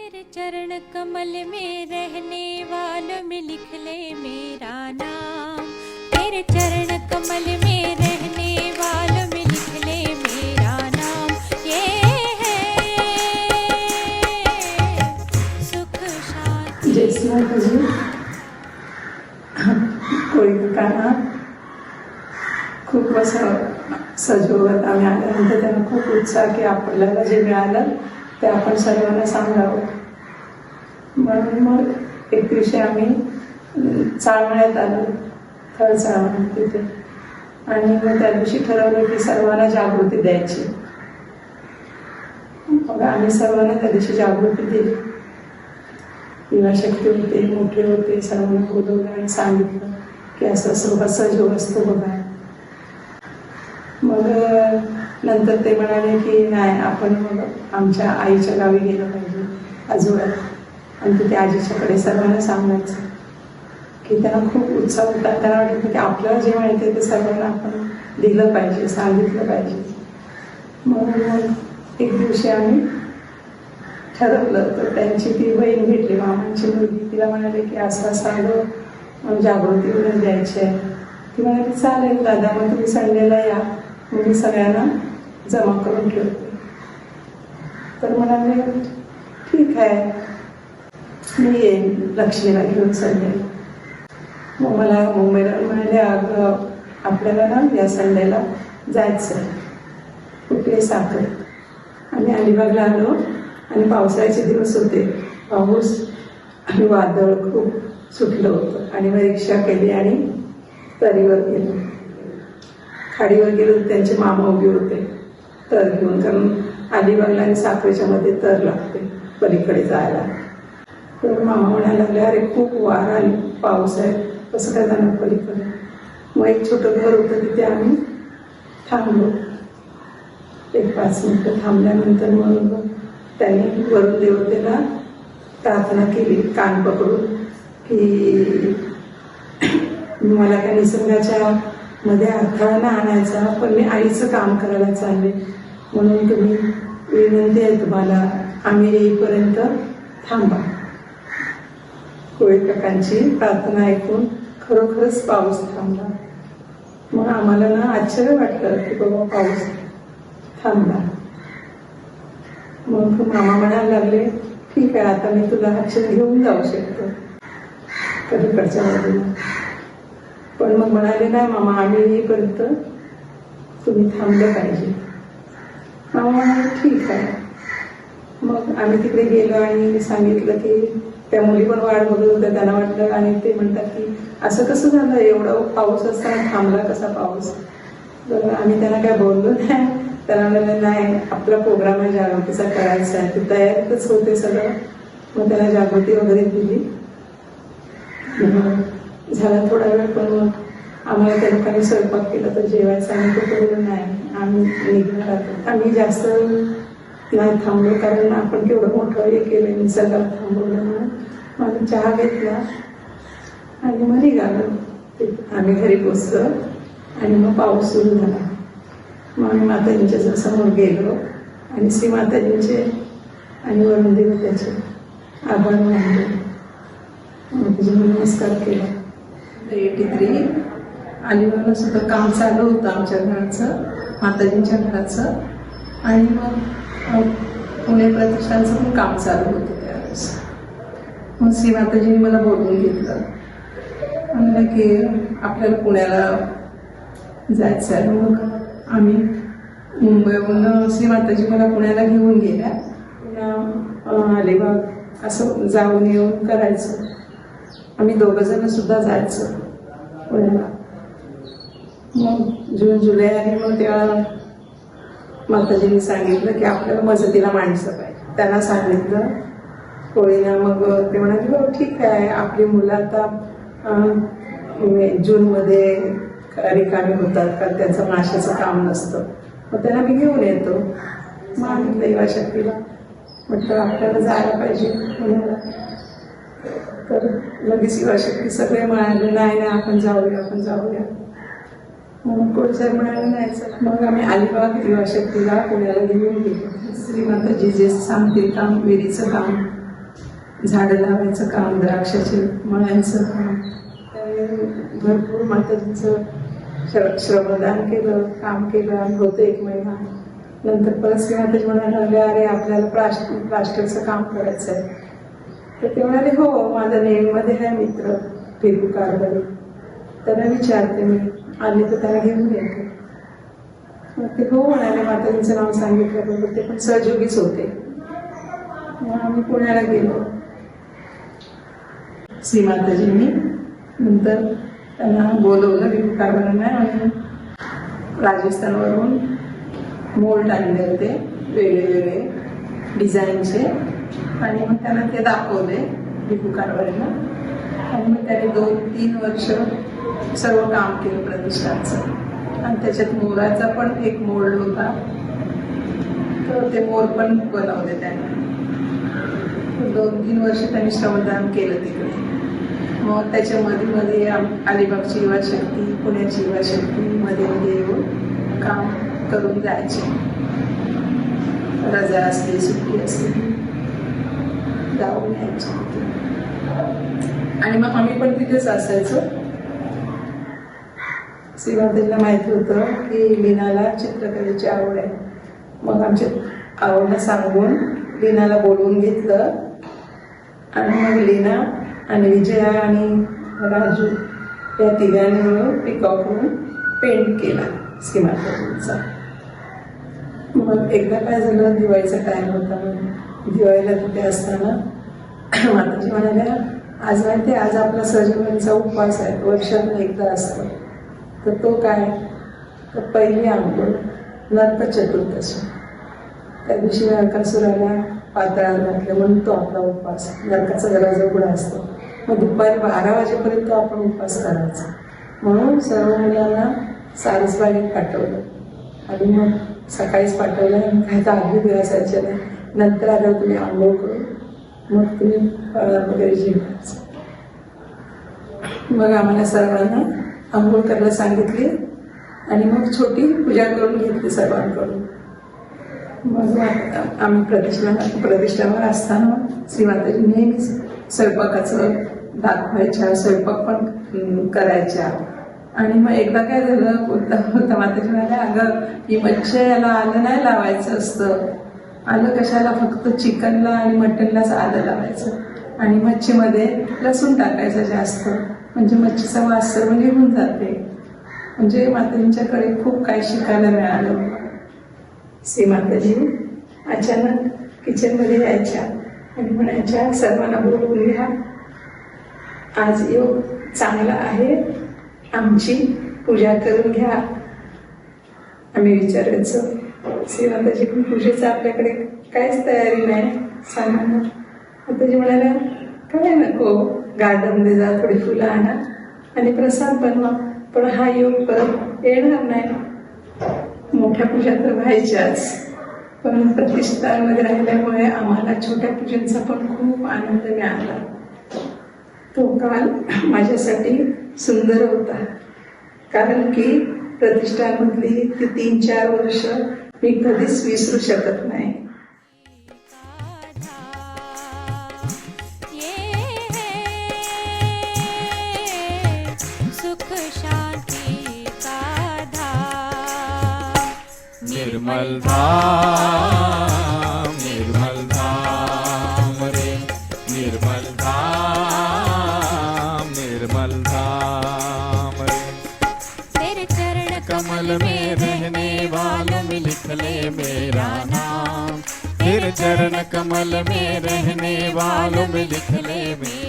तेरे चरण कमल में रहने वालों में लिख ले मेरा नाम। तेरे चरण कमल में रहने वालों में लिख ले मेरा नाम। ये है सुख शांति। जय श्री माताजी। कोळी काका खूप असं सजवत आम्ही आल्यानंतर त्यांना खूप उत्साह की आपल्याला जे मिळालं ते आपण सर्वांना सांगावं म्हणून मग एक दिवशी आम्ही चाळवण्यात आलो, थळ चाळवण तिथे, आणि मग त्या दिवशी ठरवलं की सर्वांना जागृती द्यायची. मग आम्ही सर्वांना त्या दिवशी जागृती दिली. युवाशक्ती होते, मोठे होते, सर्वांना बोलवलं आणि सांगितलं की असं असं सजव असतो बघा. मग नंतर ते म्हणाले की नाही, आपण मग आमच्या आईच्या गावी गेलं पाहिजे आजोळ्यात, आणि तिथे आजीच्याकडे सर्वांना सांगायचं की त्यांना खूप उत्साह होता. त्यांना वाटतं की आपल्याला जे माहिती ते सर्वांना आपण दिलं पाहिजे, सांगितलं पाहिजे. म्हणून एक दिवशी आम्ही ठरवलं. तर त्यांची ती बहीण भेटली, मामांची मुलगी, तिला म्हणाले की असं असं जागृती वगैरे द्यायची आहे. ती म्हणाली चालेल दादा, मग तुम्ही संडेला या, मग मी सगळ्यांना जमा करून ठेवते. तर म्हणाले ठीक आहे, मी येईन लक्ष्मीला घेऊन संडेला. मग मला मुंबईला म्हणाले अगं आपल्याला ना या संडेला जायचं आहे कुठे साखर. आम्ही अलिबागला आलो आणि पावसाळ्याचे दिवस होते, पाऊस आणि वादळ खूप सुटलं होतं, आणि मग रिक्षा केली आणि तरीवर गेलो. खाडीवर गेलो, त्यांचे मामा उभे होते तर घेऊन, कारण अलिबागला आणि साखरेच्या मध्ये तर लागते पलीकडे जायला. तर मामा म्हणायला लागले अरे खूप वारा आणि पाऊस आहे, कसं काय जाणार पलीकडे. मग एक छोटं घर होतं, तिथे आम्ही थांबलो. एक 5 मिनिटं थांबल्यानंतर मग त्यांनी वरून देवतेला प्रार्थना केली कान पकडून की मला काय निसर्गाच्या मध्ये अडथळा नाही आणायचा, पण मी आईचं काम करायला चालले, म्हणून तुम्ही विनंती आहे तुम्हाला आम्ही येईपर्यंत थांबा. कोळी काकांची प्रार्थना ऐकून खरोखरच पाऊस थांबला. मग आम्हाला ना आश्चर्य वाटलं की बाबा पाऊस थांबला. मग मामा म्हणायला लागले ठीक आहे, आता मी तुला अक्षर घेऊन जाऊ शकतो पलीकडच्या बाजूला. पण मग म्हणाले नाही मामा, आम्ही येईपर्यंत तुम्ही थांबलं पाहिजे. मामा म्हणाले ठीक आहे. मग आम्ही तिकडे गेलो आणि सांगितलं की त्या मुली पण वाट बघत होत्या, त्यांना वाटलं, आणि ते म्हणतात की असं कसं झालं, एवढा पाऊस असताना थांबला कसा पाऊस. तर आम्ही त्यांना काय बोललो नाही. त्यांना म्हणलं नाही, आपला प्रोग्राम आहे जागृतीचा करायचा आहे, ते तयारीतच होते सगळं. मग त्यांना जागृती वगैरे दिली, झाला थोडा वेळ. पण मग आम्हाला त्या लोकांनी स्वयंपाक केला तर जेवायचं, आम्ही तो बोललो नाही, आम्ही निघणार आहोत. आम्ही जास्त नाही थांबलो, कारण आपण केवढं मोठं हे केलं, निसर्गाला थांबवलं. म्हणून आम्ही चहा घेतला आणि मग निघालो. आम्ही घरी पोचलो आणि मग पाऊस सुरू झाला. मग आम्ही माताजींच्या समोर गेलो आणि श्री माताजींचे आणि वरून देवतेचे आभार मानले, माताजी नमस्कार केला. 83 अलिबागला सुद्धा काम चालू होतं आमच्या घराचं, माताजींच्या घराचं, आणि मग पुणे प्रतिष्ठानचं पण काम चालू होतं त्यावेळेस. मग श्री माताजींनी मला बोलवून घेतलं, म्हणलं की आपल्याला पुण्याला जायचं आहे. मग आम्ही मुंबईहून श्री माताजी मला पुण्याला घेऊन गेल्या. अलिबाग असं जाऊन येऊन करायचं. आम्ही 2 जण सुद्धा जायचं पुण्याला. मग जून जुलै आणि मग तेव्हा माताजींनी सांगितलं की आपल्याला मदतीला माणसं पाहिजे. त्यांना सांगितलं कोळीला. मग ते म्हणाले हो ठीक आहे, आपली मुलं आता जूनमध्ये रिकामी होतात, कारण त्यांचं माशाचं काम नसतं, मग त्यांना मी घेऊन येतो. मग सांगितलं युवाशक्तीला, म्हटलं आपल्याला जायला पाहिजे पुण्याला. तर लगेच युवाशक्ती सगळे म्हणाले नाही नाही आपण जाऊया, आपण जाऊया. म्हणून कोळीसाहेब म्हणाले नाही चला. मग आम्ही अलिबाग युवाशक्तीला पुण्याला घेऊन गेलो. श्री माताजी जे सांगतील काम, विहिरीचं काम झाडं लावायचं काम, द्राक्षाचे मळ्यांचं काम, भरपूर माताजींचं श्रमदान केलं, काम केलं आणि होतं 1 महिना. नंतर परत श्री माताजी म्हणायला लागले, अरे आपल्याला प्लास्टरचं काम करायचं आहे. तर ते म्हणाले, हो माझा नेहमीमध्ये आहे मित्र पेरू कारभारी, त्यांना विचारते मी, आले तर त्याला घेऊन येते. मग ते हो म्हणाले. माताजींचं नाव सांगितल्याबरोबर ते पण सहयोगीच होते. मग आम्ही पुण्याला गेलो. श्री माताजींनी नंतर त्यांना बोलवलं पेरू कारभारांना आणि राजस्थानवरून मोल्ड आणले होते वेगळे डिझाईनचे आणि मग त्यांना ते दाखवले पेरू कारभारीला. आणि मग त्याने 2-3 वर्ष सर्व काम केलं प्रतिष्ठानचं. आणि त्याच्यात मोराचा पण एक मोल्ड होता, तर ते मोर पण बनवले त्यांनी. 2-3 वर्ष त्यांनी श्रमदान केलं तिकडे. मग त्याच्यामध्ये अलिबागची युवा शक्ती, पुण्याची युवा शक्ती मध्ये येऊन काम करून जायचे. रजा असली, सुट्टी असली, जाऊन यायचे. आणि मग आम्ही पण तिथेच असायचो. श्री माताजींना माहिती होतं की लीनाला चित्रकलेची आवड आहे. मग आमच्या आवडला सांगून लीनाला बोलवून घेतलं आणि मग लीना आणि विजया आणि राजू या तिघांनी मिळून पिकॉक म्हणून पेंट केला श्री माताजींचा. मग एकदा काय झालं, दिवाळीचा टाईम होता. मग दिवाळीला तिथे असताना माताजी म्हणाल्या, आज माहिती आज आपला सजीवांचा उपवास आहे, वर्षातून एकदा असतो. तर तो काय, तर पहिली आंघोळ नरक चतुर्दशी. त्या दिवशी नरकासुराला पातळात घातलं म्हणून तो आपला उपवास. नरकाचा दरवाजा उघडा असतो. मग दुपारी 12 वाजेपर्यंत आपण उपवास करायचा. म्हणून सर्व मुलांना सारसबागेत पाठवलं आणि मग सकाळीच पाठवलं आणि काही तर आधी दिवसायचे नाही. नंतर आल्यावर तुम्ही आंघोळ करून मग तुम्ही वगैरे जेवायचं. मग आम्हाला सर्वांना आंघोळ करायला सांगितली आणि मग छोटी पूजा करून घेतली सर्वांकडून. मग आम्ही प्रतिष्ठानावर असताना श्री माताजी नेहमीच स्वयंपाकाचं दाखवायच्या, स्वयंपाक पण करायच्या. आणि मग एकदा काय झालं, बोलता माताजी म्हणाल्या, अगं ही मच्छी याला आलं नाही लावायचं असतं, आलं कशाला, फक्त चिकनला आणि मटनलाच आलं लावायचं आणि मच्छीमध्ये लसूण टाकायचं जास्त, म्हणजे मच्छीचा वास सर्व निघून जाते. म्हणजे माताजींच्याकडे खूप काही शिकायला मिळालं. श्री माताजी अचानक किचनमध्ये यायच्या आणि म्हणायच्या, सर्वांना बोलवून घ्या, आज योग चांगला आहे, आमची पूजा करून घ्या. आम्ही विचारायचो, श्री माताजी पण पूजेचं आपल्याकडे काहीच तयारी नाही, सांगा ना. माताजी म्हणाल्या, काय नको, गार्डनमध्ये जा, थोडी फुलं आणा आणि प्रसाद बनवा, पण हा योग परत येणार नाही. मोठ्या पूजा तर व्हायच्याच, पण प्रतिष्ठानमध्ये राहिल्यामुळे आम्हाला छोट्या पूजांचा पण खूप आनंद मिळाला. तो काल माझ्यासाठी सुंदर होता, कारण की प्रतिष्ठानमधली ती 3-4 वर्ष मी कधीच विसरू शकत नाही. निर्मल धाम, निर्मल धाम रे, निर्मल धाम, निर्मल धाम रे। तेरे चरण कमल में रहने वालों में लिख ले मेरा नाम, तेरे चरण कमल में रहने वालों में लिख ले मेरा